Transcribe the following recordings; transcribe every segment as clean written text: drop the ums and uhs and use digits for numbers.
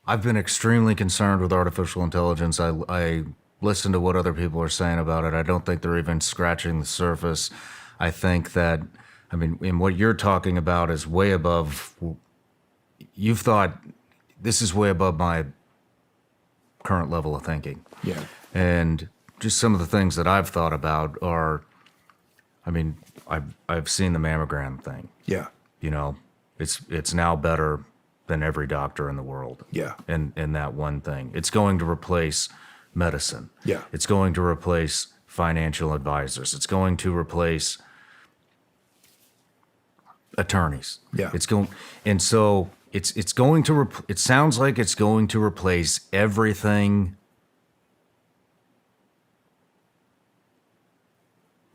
I've been extremely concerned with artificial intelligence. I listen to what other people are saying about it. I don't think they're even scratching the surface. I think that, I mean, and what you're talking about is way above, you've thought, this is way above my current level of thinking. Yeah. And just some of the things that I've thought about are, I mean, I've seen the mammogram thing. Yeah. You know, it's now better than every doctor in the world. Yeah. In that one thing. It's going to replace medicine. Yeah. It's going to replace financial advisors. It's going to replace attorneys. Yeah. It's going, and so it's going to it sounds like it's going to replace everything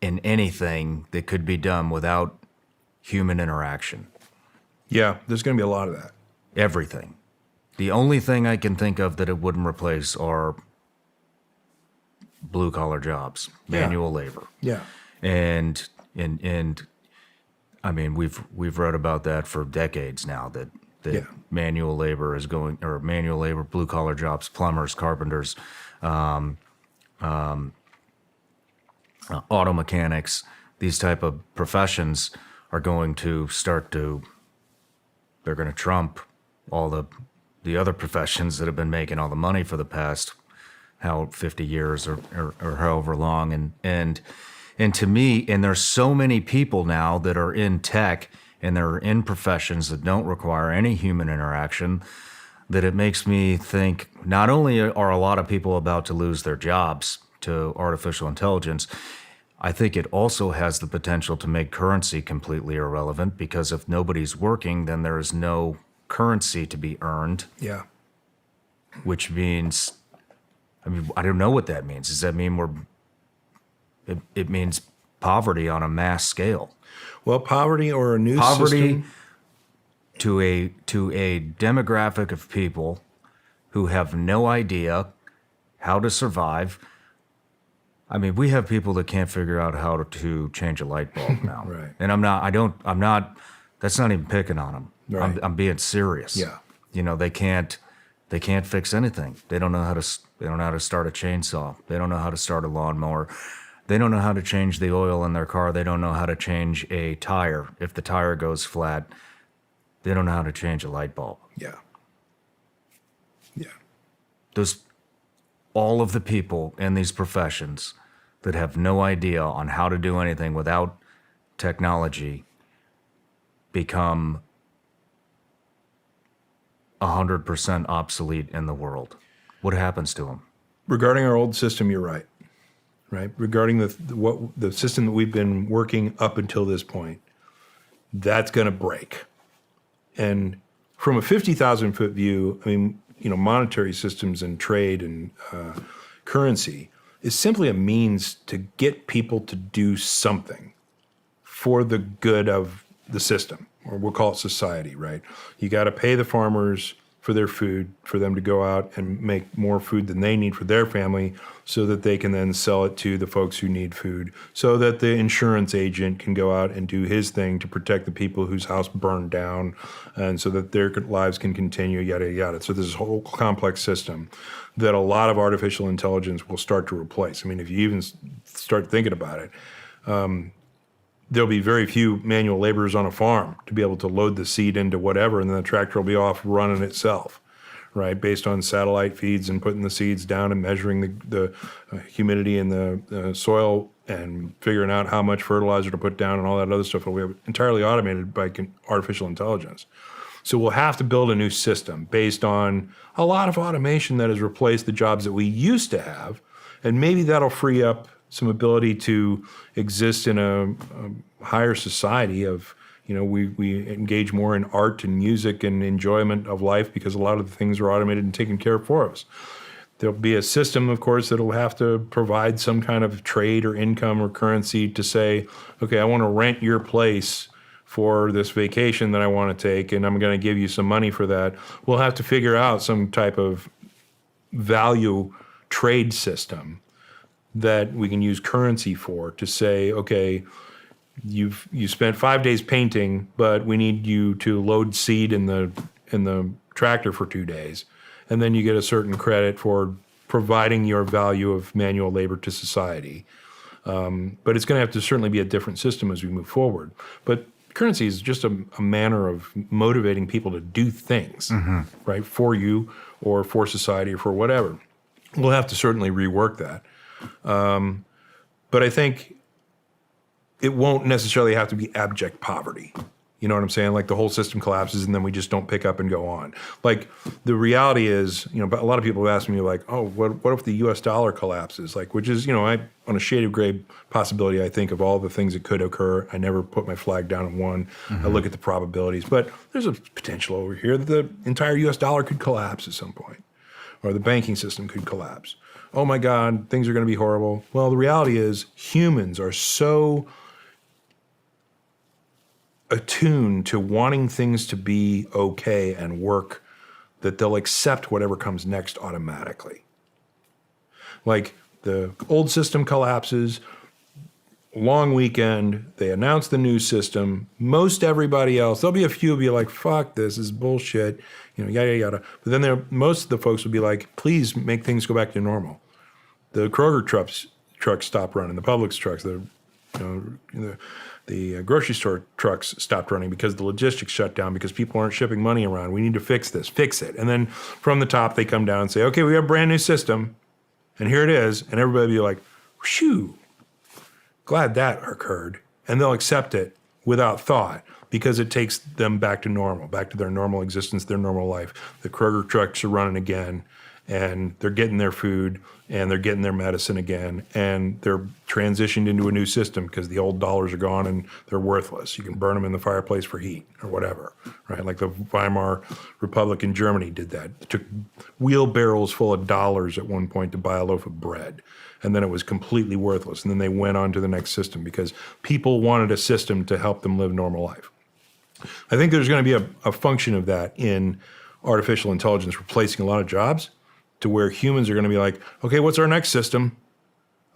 and anything that could be done without human interaction. Yeah, there's going to be a lot of that. Everything. The only thing I can think of that it wouldn't replace are blue collar jobs, manual labor. Yeah. And I mean, we've read about that for decades now, that Yeah. manual labor is going, or manual labor, blue collar jobs, plumbers, carpenters, auto mechanics, these type of professions are going to they're going to trump all the other professions that have been making all the money for the past 50 years or however long. And to me, and there's so many people now that are in tech and they're in professions that don't require any human interaction, that it makes me think not only are a lot of people about to lose their jobs to artificial intelligence, I think it also has the potential to make currency completely irrelevant, because if nobody's working, then there is no currency to be earned. Yeah. Which means, I mean, I don't know what that means. Does that mean it means poverty on a mass scale? Well, poverty or a new Poverty system. to a demographic of people who have no idea how to survive. I mean, we have people that can't figure out how to change a light bulb now. Right. And that's not even picking on them. Right. I'm being serious. Yeah. You know, they can't fix anything. They don't know how to start a chainsaw. They don't know how to start a lawnmower. They don't know how to change the oil in their car. They don't know how to change a tire. If the tire goes flat, they don't know how to change a light bulb. Yeah. Yeah. All of the people in these professions that have no idea on how to do anything without technology become 100% obsolete in the world. What happens to them? Regarding our old system, you're right. Right. Regarding the system that we've been working up until this point, that's going to break. And from a 50,000 foot view, I mean, you know, monetary systems and trade and currency is simply a means to get people to do something for the good of the system, or we'll call it society, right? You got to pay the farmers for their food, for them to go out and make more food than they need for their family, so that they can then sell it to the folks who need food, so that the insurance agent can go out and do his thing to protect the people whose house burned down, and so that their lives can continue, yada, yada. So there's a whole complex system that a lot of artificial intelligence will start to replace. I mean, if you even start thinking about it, there'll be very few manual laborers on a farm to be able to load the seed into whatever, and then the tractor will be off running itself, right? Based on satellite feeds and putting the seeds down and measuring the humidity in the soil and figuring out how much fertilizer to put down and all that other stuff will be entirely automated by artificial intelligence. So we'll have to build a new system based on a lot of automation that has replaced the jobs that we used to have, and maybe that'll free up some ability to exist in a higher society of, you know, we engage more in art and music and enjoyment of life because a lot of the things are automated and taken care of for us. There'll be a system, of course, that'll have to provide some kind of trade or income or currency to say, okay, I want to rent your place for this vacation that I want to take, and I'm going to give you some money for that. We'll have to figure out some type of value trade system that we can use currency for, to say, okay, you spent 5 days painting, but we need you to load seed in the tractor for 2 days, and then you get a certain credit for providing your value of manual labor to society. But it's going to have to certainly be a different system as we move forward. But currency is just a manner of motivating people to do things, right, for you or for society or for whatever. We'll have to certainly rework that. But I think it won't necessarily have to be abject poverty. You know what I'm saying? Like the whole system collapses and then we just don't pick up and go on. Like the reality is, you know, a lot of people have asked me like, oh, what if the US dollar collapses? Like, which is, you know, on a shade of gray possibility, I think of all the things that could occur. I never put my flag down on one. I look at the probabilities, but there's a potential over here that the entire US dollar could collapse at some point, or the banking system could collapse. Oh my God, things are going to be horrible. Well, the reality is humans are so attuned to wanting things to be okay and work that they'll accept whatever comes next automatically. Like the old system collapses, long weekend, they announce the new system. Most everybody else, there'll be a few who'll be like, fuck, this is bullshit, you know, yada, yada. But then most of the folks will be like, please make things go back to normal. The Kroger trucks stop running, the Publix trucks, the grocery store trucks stopped running because the logistics shut down because people aren't shipping money around. We need to fix this, fix it. And then from the top, they come down and say, okay, we have a brand new system, and here it is. And everybody will be like, shoo, glad that occurred. And they'll accept it without thought because it takes them back to normal, back to their normal existence, their normal life. The Kroger trucks are running again, and they're getting their food, and they're getting their medicine again, and they're transitioned into a new system because the old dollars are gone and they're worthless. You can burn them in the fireplace for heat or whatever, right? Like the Weimar Republic in Germany did that. It took wheelbarrows full of dollars at one point to buy a loaf of bread, and then it was completely worthless. And then they went on to the next system because people wanted a system to help them live normal life. I think there's going to be a function of that in artificial intelligence replacing a lot of jobs, to where humans are going to be like, okay, what's our next system?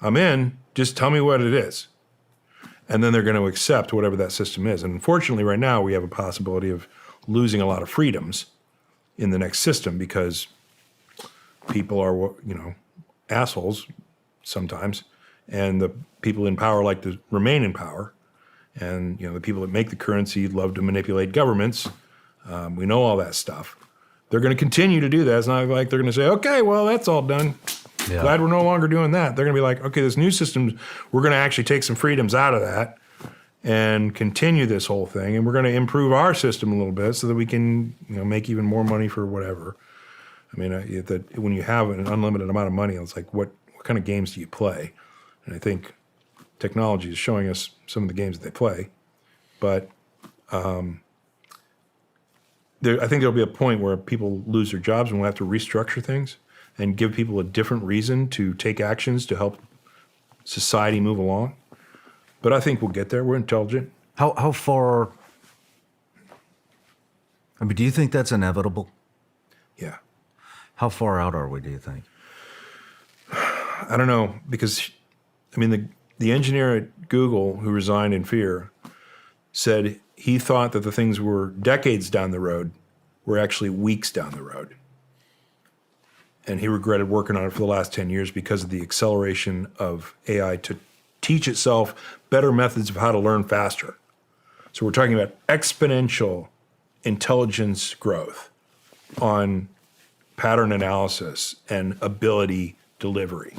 I'm in, just tell me what it is. And then they're going to accept whatever that system is. And unfortunately, right now, we have a possibility of losing a lot of freedoms in the next system because people are, you know, assholes sometimes. And the people in power like to remain in power. And, you know, the people that make the currency love to manipulate governments. We know all that stuff. They're going to continue to do that. It's not like they're going to say, okay, well, that's all done. Yeah. Glad we're no longer doing that. They're going to be like, okay, this new system, we're going to actually take some freedoms out of that and continue this whole thing. And we're going to improve our system a little bit so that we can, you know, make even more money for whatever. I mean, when you have an unlimited amount of money, it's like, what kind of games do you play? And I think technology is showing us some of the games that they play. But I think there'll be a point where people lose their jobs and we'll have to restructure things and give people a different reason to take actions to help society move along. But I think we'll get there. We're intelligent. How far? I mean, do you think that's inevitable? Yeah. How far out are we, do you think? I don't know, because, I mean, the engineer at Google who resigned in fear said he thought that the things were decades down the road were actually weeks down the road. And he regretted working on it for the last 10 years because of the acceleration of AI to teach itself better methods of how to learn faster. So we're talking about exponential intelligence growth on pattern analysis and ability delivery.